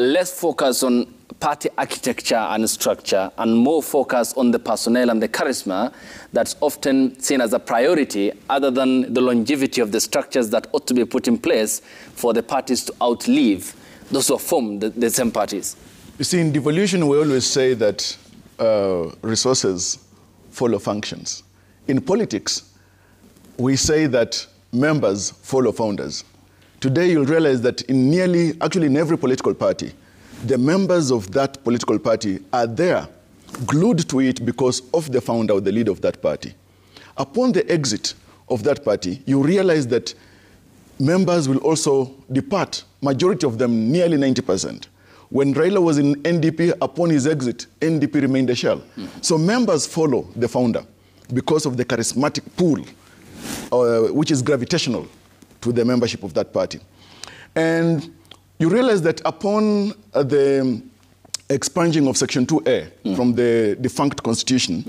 less focus on party architecture and structure and more focus on the personnel and the charisma that's often seen as a priority, other than the longevity of the structures that ought to be put in place for the parties to outlive those who have formed the same parties? You see, in devolution, we always say that resources follow functions. In politics, we say that members follow founders. Today, you'll realize that actually in every political party, the members of that political party are there, glued to it because of the founder or the leader of that party. Upon the exit of that party, you realize that members will also depart, majority of them, nearly 90%. When Raila was in NDP, upon his exit, NDP remained a shell. So members follow the founder because of the charismatic pool, which is gravitational to the membership of that party. And you realize that upon the expunging of Section 2A from the defunct constitution,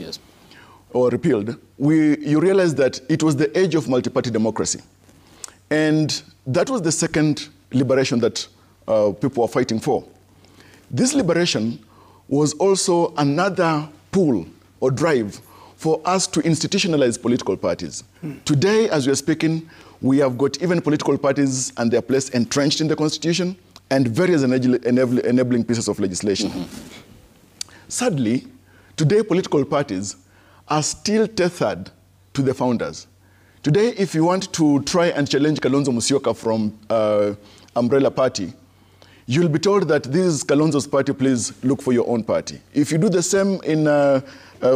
or repealed, you realize that it was the age of multi-party democracy. And that was the second liberation that people were fighting for. This liberation was also another pull or drive for us to institutionalize political parties. Today, as we are speaking, we have got even political parties and their place entrenched in the Constitution and various enabling pieces of legislation. Sadly, today political parties are still tethered to the founders. Today, if you want to try and challenge Kalonzo Musyoka from Umbrella Party, you'll be told that this is Kalonzo's party, please look for your own party. If you do the same in,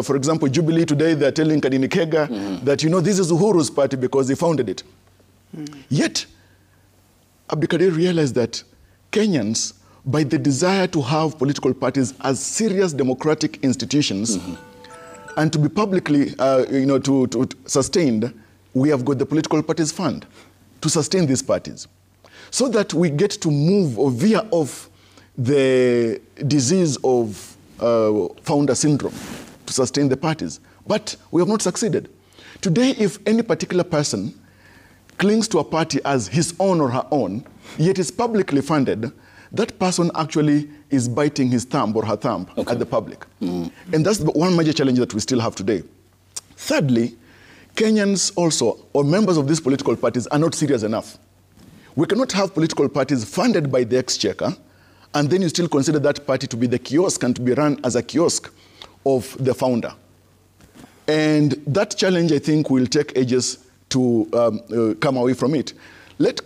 for example, Jubilee today, they're telling Kadini Kega that, this is Uhuru's party because he founded it. Yet, Abdikadir realized that Kenyans, by the desire to have political parties as serious democratic institutions and to be publicly, to sustained, we have got the political parties fund to sustain these parties, so that we get to move or veer off the disease of founder syndrome to sustain the parties. But we have not succeeded. Today, if any particular person clings to a party as his own or her own, yet is publicly funded, that person actually is biting his thumb or her thumb at the public. And that's one major challenge that we still have today. Thirdly, Kenyans also, or members of these political parties, are not serious enough. We cannot have political parties funded by the exchequer, and then you still consider that party to be the kiosk and to be run as a kiosk of the founder. And that challenge, I think, will take ages to come away from it.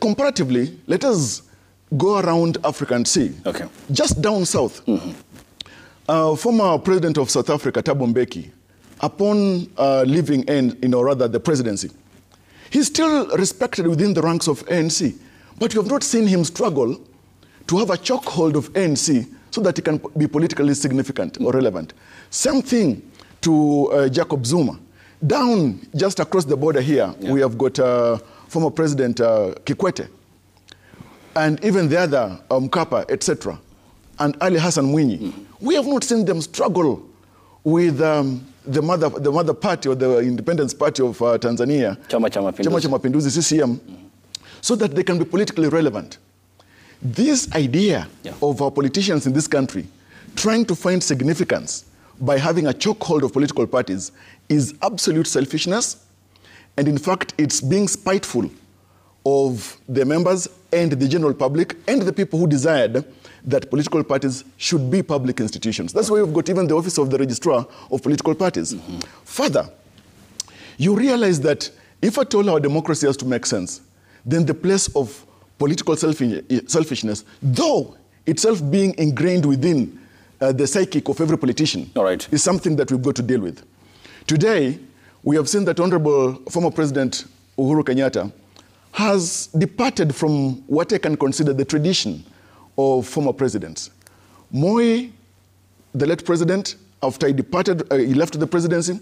Comparatively, let us go around Africa and see. Just down south, former president of South Africa, Thabo Mbeki, upon leaving the presidency, he's still respected within the ranks of ANC, but you have not seen him struggle to have a chokehold of ANC so that he can be politically significant or relevant. Same thing to Jacob Zuma. Down just across the border here, we have got former President Kikwete, and even the other, Mkapa, etc., and Ali Hassan Mwinyi. We have not seen them struggle with the mother party or the Independence Party of Tanzania, Chama Cha Mapinduzi, CCM, so that they can be politically relevant. This idea of our politicians in this country trying to find significance by having a chokehold of political parties is absolute selfishness, and in fact, it's being spiteful of the members and the general public and the people who desired that political parties should be public institutions. That's why we've got even the office of the registrar of political parties. Further, you realize that if at all our democracy has to make sense, then the place of political selfishness, though itself being ingrained within the psychic of every politician, is something that we've got to deal with. Today, we have seen that Honorable former President Uhuru Kenyatta has departed from what I can consider the tradition of former presidents. Moi, the late president, after he departed, he left the presidency,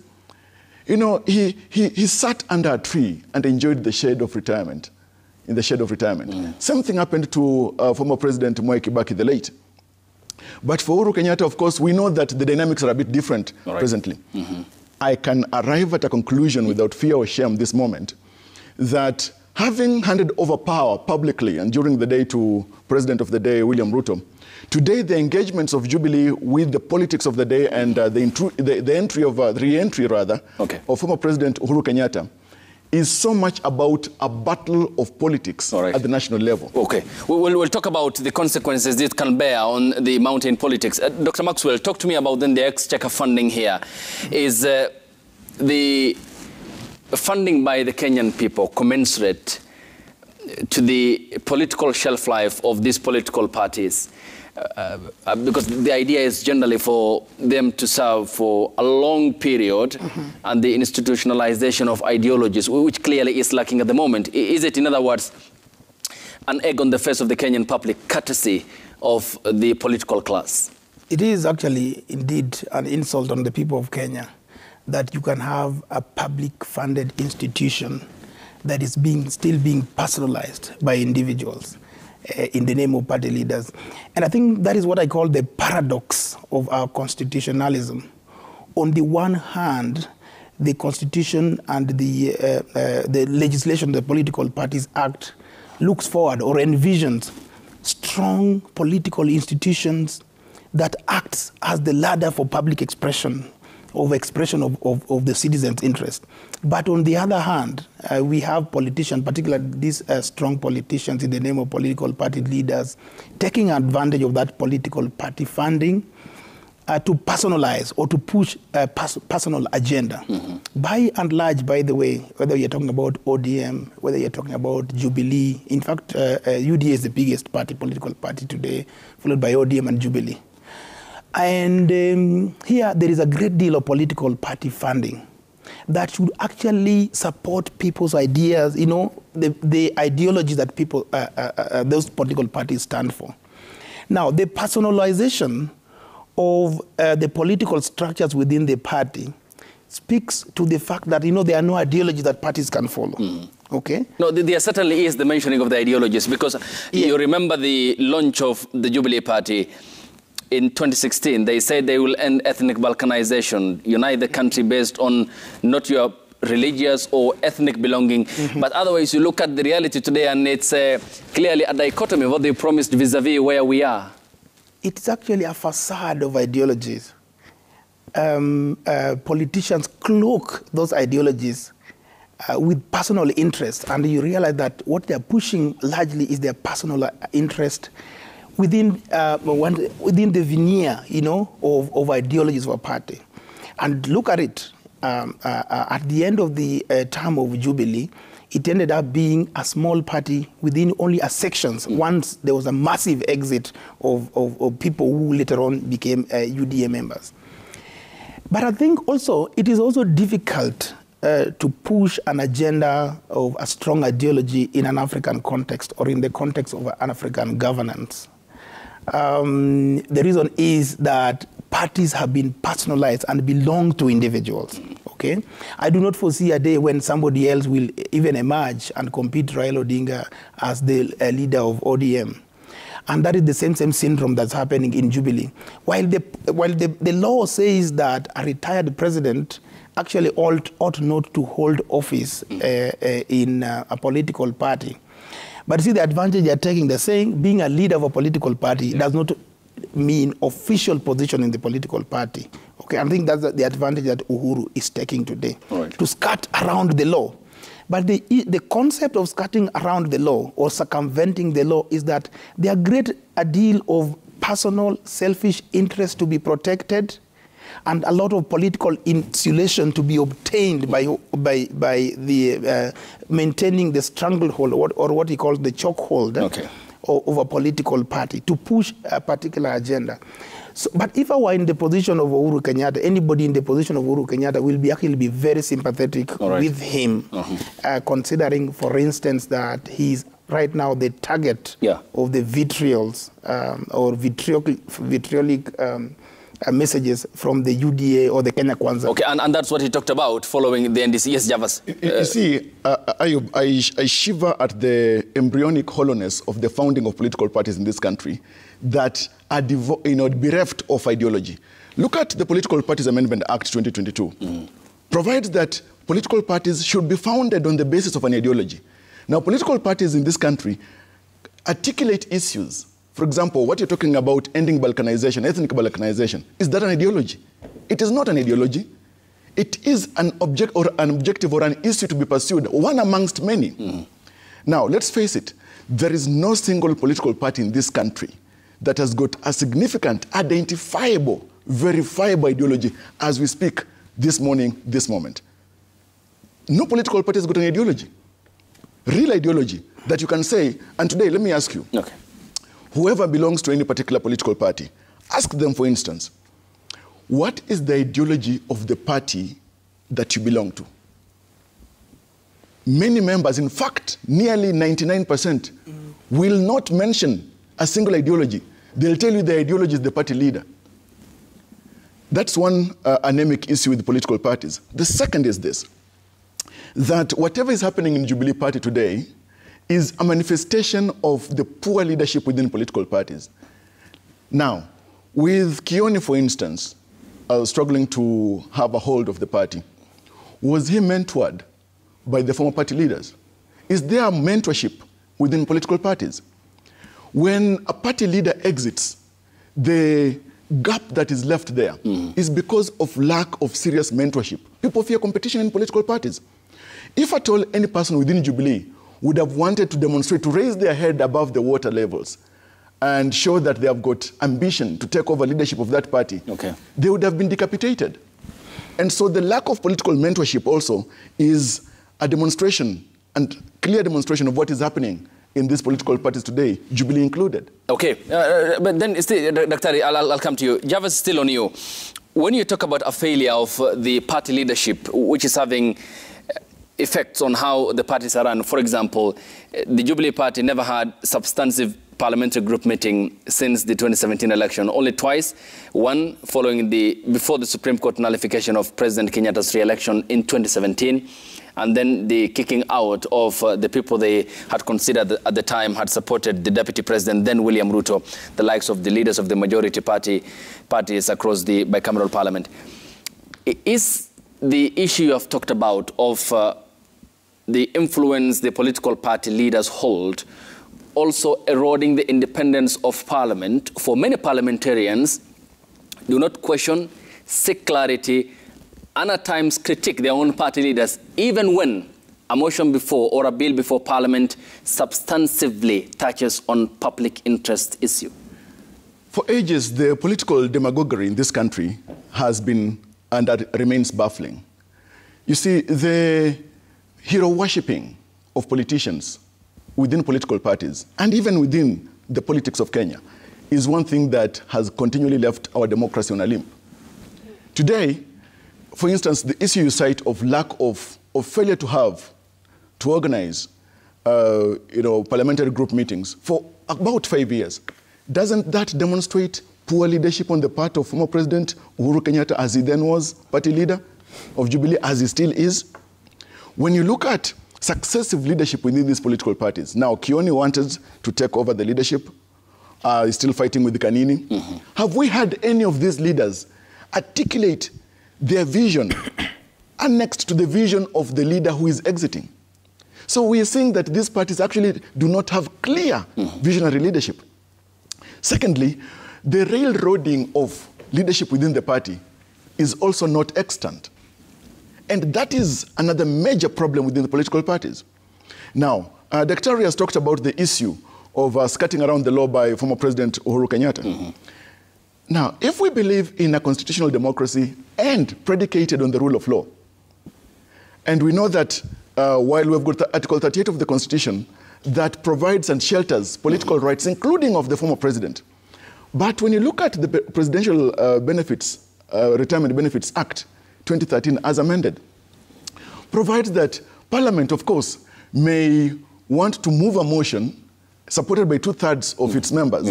he sat under a tree and enjoyed the shade of retirement, in the shade of retirement. Same thing happened to former President Mwai Kibaki, the late. But for Uhuru Kenyatta, of course, we know that the dynamics are a bit different presently. I can arrive at a conclusion without fear or shame this moment that having handed over power publicly and during the day to President of the day, William Ruto, Today, the engagements of Jubilee with the politics of the day and the re-entry of former President Uhuru Kenyatta is so much about a battle of politics at the national level. Okay. We'll talk about the consequences it can bear on the mountain politics. Dr. Maxwell, talk to me about then the exchequer funding here. Is the funding by the Kenyan people commensurate to the political shelf life of these political parties? Because the idea is generally for them to serve for a long period, and the institutionalization of ideologies, which clearly is lacking at the moment. Is it, in other words, an egg on the face of the Kenyan public, courtesy of the political class? It is actually indeed an insult on the people of Kenya that you can have a public-funded institution that is still being personalized by individuals in the name of party leaders. And I think that is what I call the paradox of our constitutionalism. On the one hand, the Constitution and the legislation, the Political Parties Act, looks forward or envisions strong political institutions that acts as the ladder for public expression of the citizens' interest. But on the other hand, we have politicians, particularly these strong politicians in the name of political party leaders, taking advantage of that political party funding to personalize or to push a personal agenda. By and large, by the way, whether you're talking about ODM, whether you're talking about Jubilee, in fact, UDA is the biggest political party today, followed by ODM and Jubilee. And here there is a great deal of political party funding that should actually support people's ideas, you know, the ideology that people, those political parties stand for. Now, the personalization of the political structures within the party speaks to the fact that, you know, there are no ideologies that parties can follow. Okay? No, there certainly is the mentioning of the ideologies, because you remember the launch of the Jubilee Party. In 2016, they said they will end ethnic balkanization, unite the country based on not your religious or ethnic belonging. But otherwise, you look at the reality today, and it's clearly a dichotomy of what they promised vis-a-vis where we are. It's actually a facade of ideologies. Politicians cloak those ideologies with personal interest, and you realize that what they're pushing largely is their personal interest within the veneer, you know, of ideologies of a party. And look at it. At the end of the term of Jubilee, it ended up being a small party within only a sections. Once there was a massive exit of people who later on became UDA members. But I think also it is also difficult to push an agenda of a strong ideology in an African context or in the context of an African governance. The reason is that parties have been personalized and belong to individuals. Okay, I do not foresee a day when somebody else will even emerge and compete Raila Odinga as the leader of ODM. And that is the same syndrome that's happening in Jubilee. While the law says that a retired president actually ought not to hold office in a political party. But see the advantage they're taking. They're saying being a leader of a political party does not mean official position in the political party. Okay, I think that's the advantage that Uhuru is taking today, to skirt around the law. But the concept of skirting around the law or circumventing the law is that there are a deal of personal, selfish interest to be protected, and a lot of political insulation to be obtained by the maintaining the stranglehold or what he calls the chokehold of a political party to push a particular agenda. So, but if I were in the position of Uhuru Kenyatta, anybody in the position of Uhuru Kenyatta will actually be very sympathetic with him, considering, for instance, that he's right now the target of the vitriolic messages from the UDA or the Kenya Kwanza. Okay, and that's what he talked about following the NDC. Yes, Javas. You see, I shiver at the embryonic hollowness of the founding of political parties in this country that are bereft of ideology. Look at the Political Parties Amendment Act 2022. Provides that political parties should be founded on the basis of an ideology. Now, political parties in this country articulate issues For example, what you're talking about, ending balkanization, ethnic balkanization, is that an ideology? It is not an ideology. It is an objective or an issue to be pursued, one amongst many. Now, let's face it, there is no single political party in this country that has got a significant, identifiable, verifiable ideology as we speak this morning, this moment. No political party has got an ideology, real ideology, that you can say, and today, let me ask you, okay, whoever belongs to any particular political party, ask them, for instance, what is the ideology of the party that you belong to? Many members, in fact, nearly 99%, will not mention a single ideology. They'll tell you the ideology is the party leader. That's one anemic issue with political parties. The second is this, that whatever is happening in Jubilee Party today is a manifestation of the poor leadership within political parties. Now, with Kioni, for instance, struggling to have a hold of the party, was he mentored by the former party leaders? Is there a mentorship within political parties? When a party leader exits, the gap that is left there is because of lack of serious mentorship. People fear competition in political parties. If at all any person within Jubilee would have wanted to demonstrate, to raise their head above the water levels and show that they have got ambition to take over leadership of that party, they would have been decapitated. And so the lack of political mentorship also is a demonstration, and clear demonstration of what is happening in these political parties today, Jubilee included. Okay, but then, Dr. I'll come to you. Jarvis, still on you. When you talk about a failure of the party leadership, which is having effects on how the parties are run, for example, the Jubilee Party never had substantive parliamentary group meeting since the 2017 election, only twice, one following before the Supreme Court nullification of President Kenyatta's re-election in 2017, and then the kicking out of the people they had considered at the time had supported the Deputy President, then William Ruto, the likes of the leaders of the majority parties across the bicameral parliament. Is the issue you have talked about of the influence the political party leaders hold also eroding the independence of parliament? For many parliamentarians, do not question, seek clarity, and at times critique their own party leaders, even when a motion before or a bill before parliament substantively touches on public interest issue. For ages, the political demagoguery in this country has been and that remains baffling. You see, the hero worshipping of politicians within political parties and even within the politics of Kenya is one thing that has continually left our democracy on a limp. Today, for instance, the issue you cite of lack of failure to organize parliamentary group meetings for about 5 years, doesn't that demonstrate poor leadership on the part of former President Uhuru Kenyatta, as he then was party leader of Jubilee, as he still is? When you look at successive leadership within these political parties, now Kioni wanted to take over the leadership, he's still fighting with Kanini. Have we had any of these leaders articulate their vision annexed to the vision of the leader who is exiting? So we are seeing that these parties actually do not have clear visionary leadership. Secondly, the railroading of leadership within the party is also not extant. And that is another major problem within the political parties. Now, Dr. has talked about the issue of skirting around the law by former President Uhuru Kenyatta. Now, if we believe in a constitutional democracy and predicated on the rule of law, and we know that while we've got Article 38 of the Constitution that provides and shelters political rights, including of the former president, but when you look at the Presidential Retirement Benefits Act 2013 as amended, provides that Parliament, of course, may want to move a motion supported by 2/3 of its members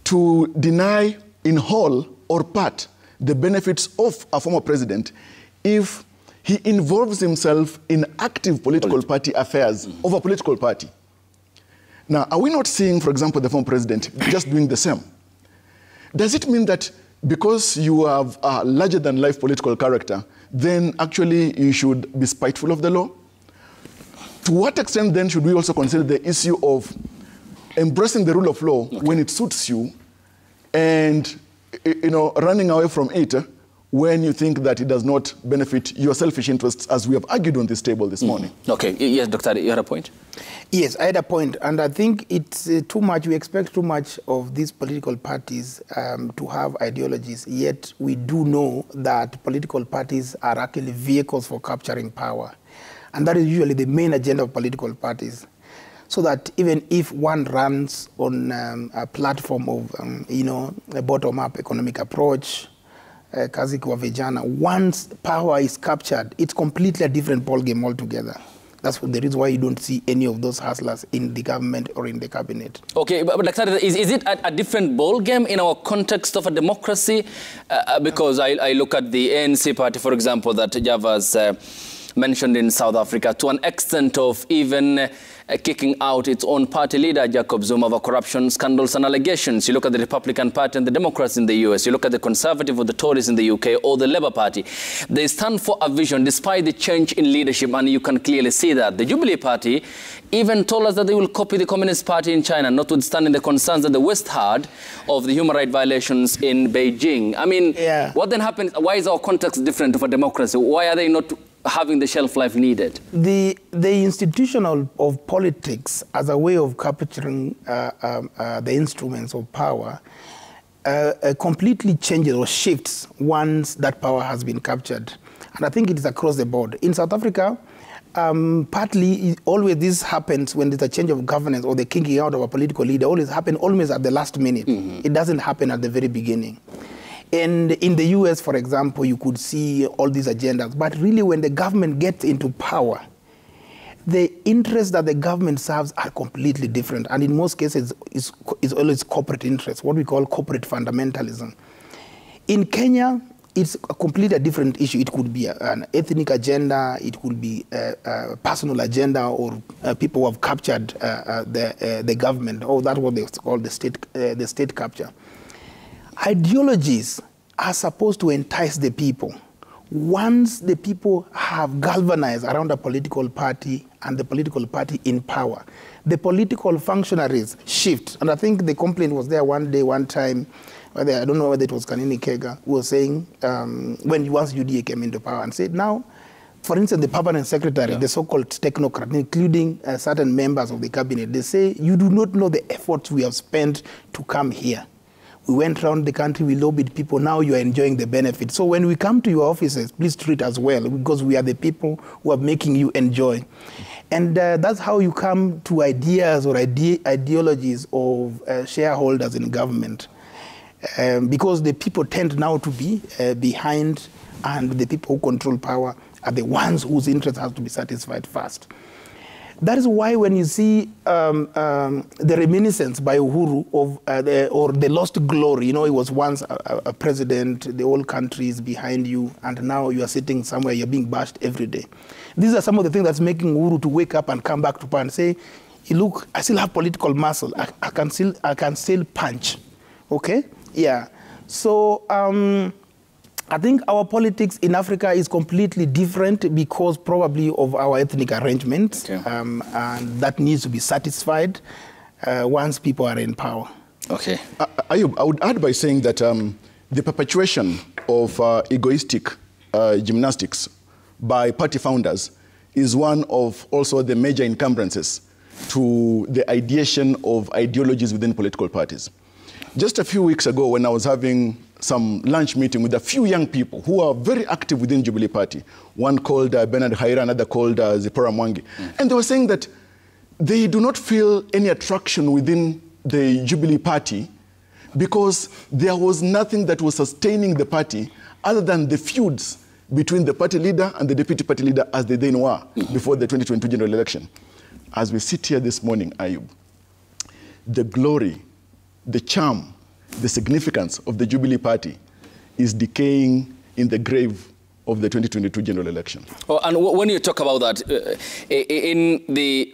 to deny in whole or part the benefits of a former president if he involves himself in active political party affairs of a political party. Now, are we not seeing, for example, the former president just doing the same? Does it mean that because you have a larger-than-life political character, then actually you should be spiteful of the law? To what extent, then, should we also consider the issue of embracing the rule of law when it suits you, and running away from it when you think that it does not benefit your selfish interests, as we have argued on this table this morning. Okay, yes, Dr. you had a point? Yes, I had a point, and I think it's too much. We expect too much of these political parties to have ideologies, yet we do know that political parties are actually vehicles for capturing power. And that is usually the main agenda of political parties. So that even if one runs on a platform of, a bottom-up economic approach, kazi kwa vijana, once power is captured, it's completely a different ballgame altogether. That's the reason why you don't see any of those hustlers in the government or in the cabinet. Okay, but Dr. Is it a different ballgame in our context of a democracy? Because I look at the ANC party, for example, that Java's mentioned in South Africa, to an extent of even kicking out its own party leader, Jacob Zuma, over corruption scandals and allegations. You look at the Republican Party and the Democrats in the US. You look at the Conservative or the Tories in the UK or the Labour Party. They stand for a vision despite the change in leadership, and you can clearly see that. The Jubilee Party even told us that they will copy the Communist Party in China, notwithstanding the concerns that the West had of the human rights violations in Beijing. I mean, what then happens? Why is our context different for democracy? Why are they not having the shelf life needed? The institution of politics as a way of capturing the instruments of power completely changes or shifts once that power has been captured. And I think it is across the board. In South Africa, partly always this happens when there's a change of governance or the kicking out of a political leader, always at the last minute. It doesn't happen at the very beginning. And in the US, for example, you could see all these agendas. But really, when the government gets into power, the interests that the government serves are completely different. And in most cases, it's always corporate interests, what we call corporate fundamentalism. In Kenya, it's a completely different issue. It could be an ethnic agenda. It could be a personal agenda, or people who have captured the government. Oh, that's what they call the state capture. Ideologies are supposed to entice the people. Once the people have galvanized around a political party and the political party in power, the political functionaries shift. And I think the complaint was there one time, I don't know whether it was Kanini Kega, who was saying, once UDA came into power, and said, now, for instance, the permanent secretary, the so-called technocrat, including certain members of the cabinet, they say, you do not know the efforts we have spent to come here. We went around the country, we lobbied people, now you are enjoying the benefits. So when we come to your offices, please treat us well, because we are the people who are making you enjoy. And that's how you come to ideas or ideologies of shareholders in government. Because the people tend now to be behind, and the people who control power are the ones whose interests have to be satisfied first. That is why when you see the reminiscence by Uhuru of or the lost glory, he was once a president, the whole country is behind you, and now you are sitting somewhere, you're being bashed every day. These are some of the things that's making Uhuru to wake up and come back to power and say, look, I still have political muscle. I can still punch. Okay? Yeah. So I think our politics in Africa is completely different because probably of our ethnic arrangements, and that needs to be satisfied once people are in power. Okay. I would add by saying that the perpetuation of egoistic gymnastics by party founders is one of also the major encumbrances to the ideation of ideologies within political parties. Just a few weeks ago, when I was having some lunch meeting with a few young people who are very active within Jubilee Party, one called Bernard Haira, another called Zipporah Mwangi, and they were saying that they do not feel any attraction within the Jubilee Party because there was nothing that was sustaining the party other than the feuds between the party leader and the deputy party leader, as they then were before the 2022 general election. As we sit here this morning, Ayub, the glory, the charm, the significance of the Jubilee Party is decaying in the grave of the 2022 general election. Oh, and when you talk about that,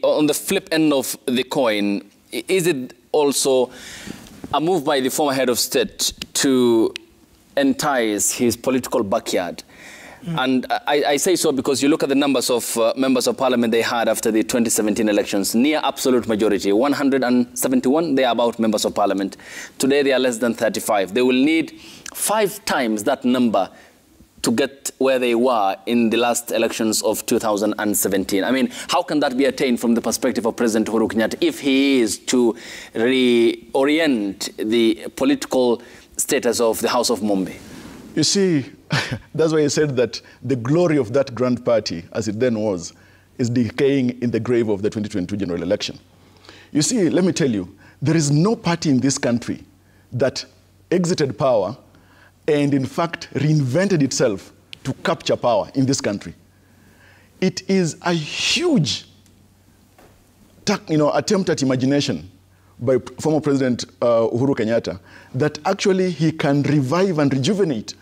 on the flip end of the coin, is it also a move by the former head of state to entice his political backyard? And I say so because you look at the numbers of members of parliament they had after the 2017 elections, near absolute majority, 171 they are about members of parliament. Today they are less than 35. They will need 5 times that number to get where they were in the last elections of 2017. I mean, how can that be attained from the perspective of President Uhuru Kenyatta if he is to reorient the political status of the House of Mombe? You see, that's why I said that the glory of that grand party, as it then was, is decaying in the grave of the 2022 general election. You see, let me tell you, there is no party in this country that exited power and in fact reinvented itself to capture power in this country. It is a huge attempt at imagination by former President Uhuru Kenyatta that actually he can revive and rejuvenate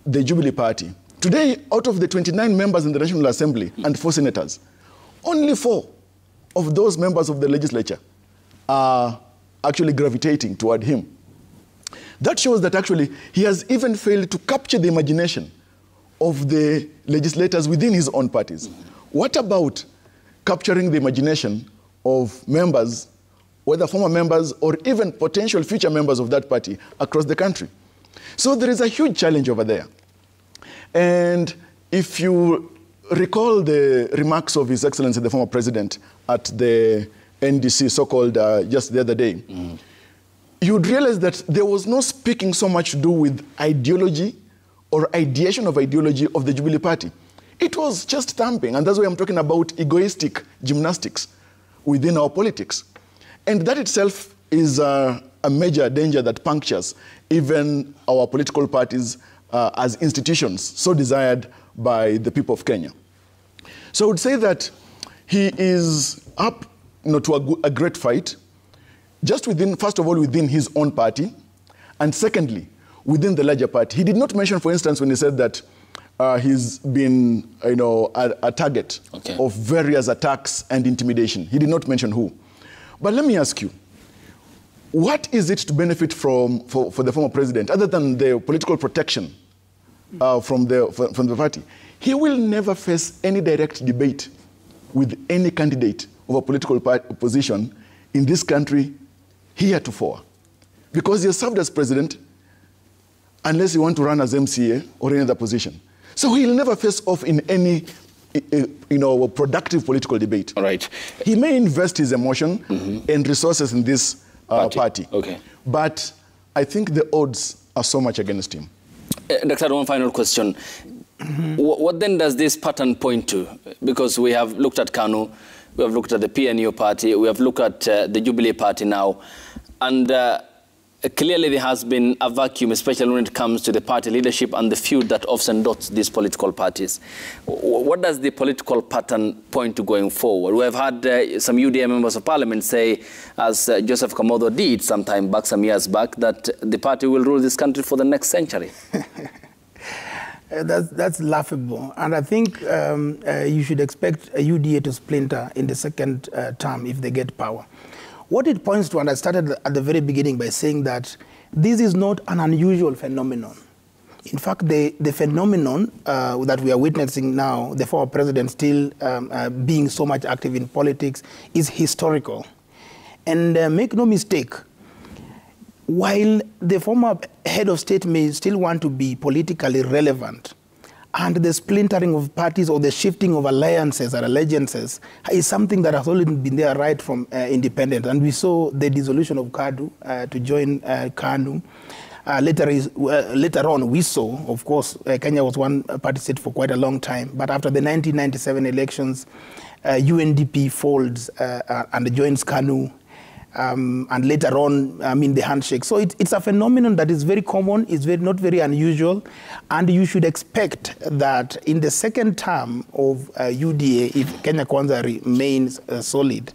the Jubilee Party. Today, out of the 29 members in the National Assembly and 4 senators, only 4 of those members of the legislature are actually gravitating toward him. That shows that actually he has even failed to capture the imagination of the legislators within his own parties. What about capturing the imagination of members, whether former members or even potential future members of that party across the country? So there is a huge challenge over there. And if you recall the remarks of His Excellency, the former president, at the NDC, so-called just the other day, you'd realize that there was no speaking so much to do with ideology or ideation of ideology of the Jubilee Party. It was just thumping, and that's why I'm talking about egoistic gymnastics within our politics. And that itself is a major danger that punctures even our political parties as institutions so desired by the people of Kenya. So I would say that he is up to a great fight, just within, first of all, within his own party, and secondly, within the larger party. He did not mention, for instance, when he said that he's been, a target of various attacks and intimidation. He did not mention who. But let me ask you, what is it to benefit from for the former president, other than the political protection from the party? He will never face any direct debate with any candidate of a political position in this country heretofore, because he has served as president unless you want to run as MCA or any other position. So he'll never face off in any productive political debate. All right. He may invest his emotion and resources in this party. Okay. But I think the odds are so much against him. Dr. One final question. What then does this pattern point to? Because we have looked at KANU, we have looked at the PNU party, we have looked at the Jubilee party now, and clearly there has been a vacuum, especially when it comes to the party leadership and the feud that often dots these political parties. What does the political pattern point to going forward? We have had some UDA members of parliament say, as Joseph Kamodo did some years back, that the party will rule this country for the next century. That's laughable. And I think you should expect UDA to splinter in the second term if they get power. What it points to, and I started at the very beginning by saying that this is not an unusual phenomenon. In fact, the phenomenon that we are witnessing now, the former president still being so much active in politics, is historical. And make no mistake, while the former head of state may still want to be politically relevant, and the splintering of parties or the shifting of alliances or allegiances is something that has always been there right from independence. And we saw the dissolution of KADU to join KANU. Later on, we saw, of course, Kenya was one party state for quite a long time. But after the 1997 elections, UNDP folds and joins KANU. And later on, the handshake. So it's a phenomenon that is very common, it's not very unusual, and you should expect that in the second term of UDA, if Kenya Kwanza remains solid,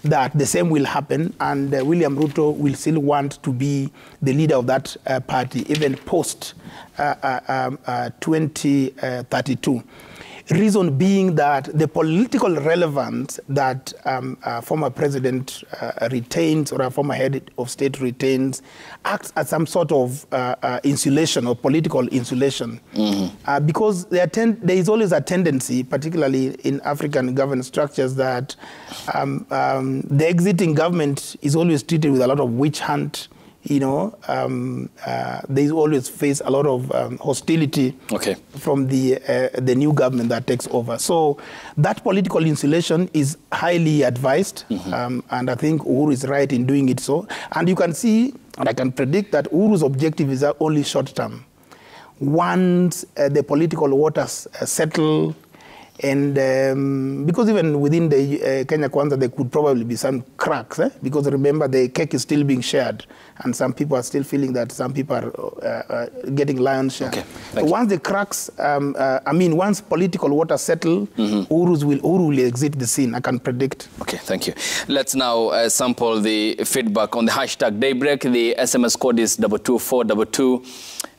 that the same will happen, and William Ruto will still want to be the leader of that party, even post 2032. Reason being that the political relevance that a former president retains or a former head of state retains acts as some sort of insulation or political insulation. Because there is always a tendency, particularly in African governance structures, that the exiting government is always treated with a lot of witch hunt. You know, they always face a lot of hostility from the new government that takes over. So that political insulation is highly advised, and I think Uhuru is right in doing it so. And you can see, and I can predict that Uhuru's objective is only short-term. Once the political waters settle, and because even within the Kenya Kwanza, there could probably be some cracks, because remember, the cake is still being shared, and some people are still feeling that some people are getting lion's share. So once the cracks, once political water settle, Uhuru will exit the scene, I can predict. Okay, thank you. Let's now sample the feedback on the hashtag Daybreak. The SMS code is 22422.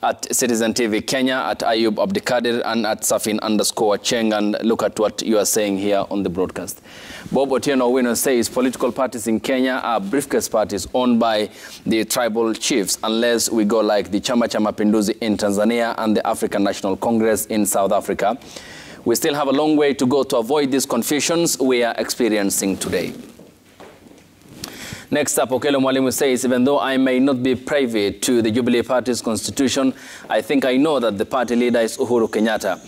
At Citizen TV Kenya, at Ayub Abdikadir, and at Safin_Cheng, and look at what you are saying here on the broadcast. Bob Otieno Owino says political parties in Kenya are briefcase parties owned by the tribal chiefs, unless we go like the Chama cha Mapinduzi in Tanzania and the African National Congress in South Africa. We still have a long way to go to avoid these confusions we are experiencing today. Next up, Okelo Mwalimu says, even though I may not be privy to the Jubilee Party's constitution, I think I know that the party leader is Uhuru Kenyatta.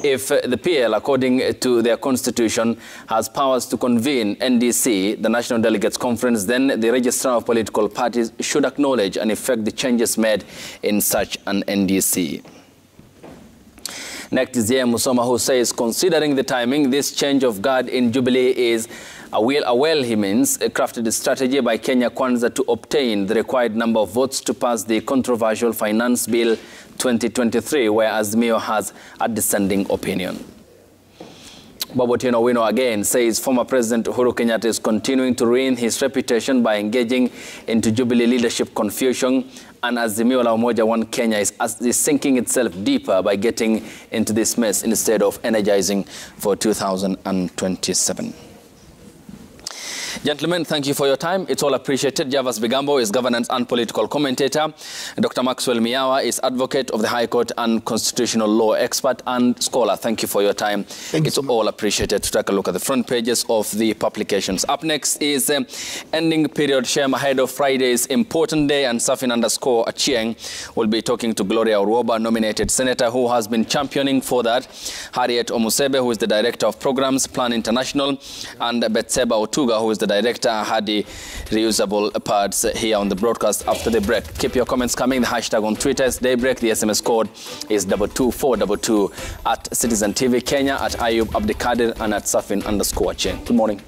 If the PL, according to their constitution, has powers to convene NDC, the National Delegates Conference, then the registrar of political parties should acknowledge and effect the changes made in such an NDC. Next is Musoma, who says, considering the timing, this change of guard in Jubilee is a well, he means, crafted strategy by Kenya Kwanza to obtain the required number of votes to pass the controversial Finance Bill 2023, where Azimio has a dissenting opinion. Bob Otieno Owino again says former President Uhuru Kenyatta is continuing to ruin his reputation by engaging into Jubilee leadership confusion, and Azimio la Umoja One Kenya is sinking itself deeper by getting into this mess instead of energizing for 2027. Gentlemen, thank you for your time. It's all appreciated. Javas Bigambo is governance and political commentator. Dr. Maxwell Miawa is advocate of the High Court and constitutional law expert and scholar. Thank you for your time. It's all appreciated. To take a look at the front pages of the publications. Up next is ending period shame ahead of Friday's important day, and Safin_Achieng will be talking to Gloria Uruoba, nominated senator, who has been championing for that, Harriet Omusebe, who is the director of programs, Plan International, and Betseba Otuga, who is the director, Hadi Reusable Parts, here on the broadcast after the break. Keep your comments coming. The hashtag on Twitter is Daybreak. The SMS code is 22422. At Citizen TV Kenya, at Ayub Abdikadir, and at Safin_Cheng. Good morning.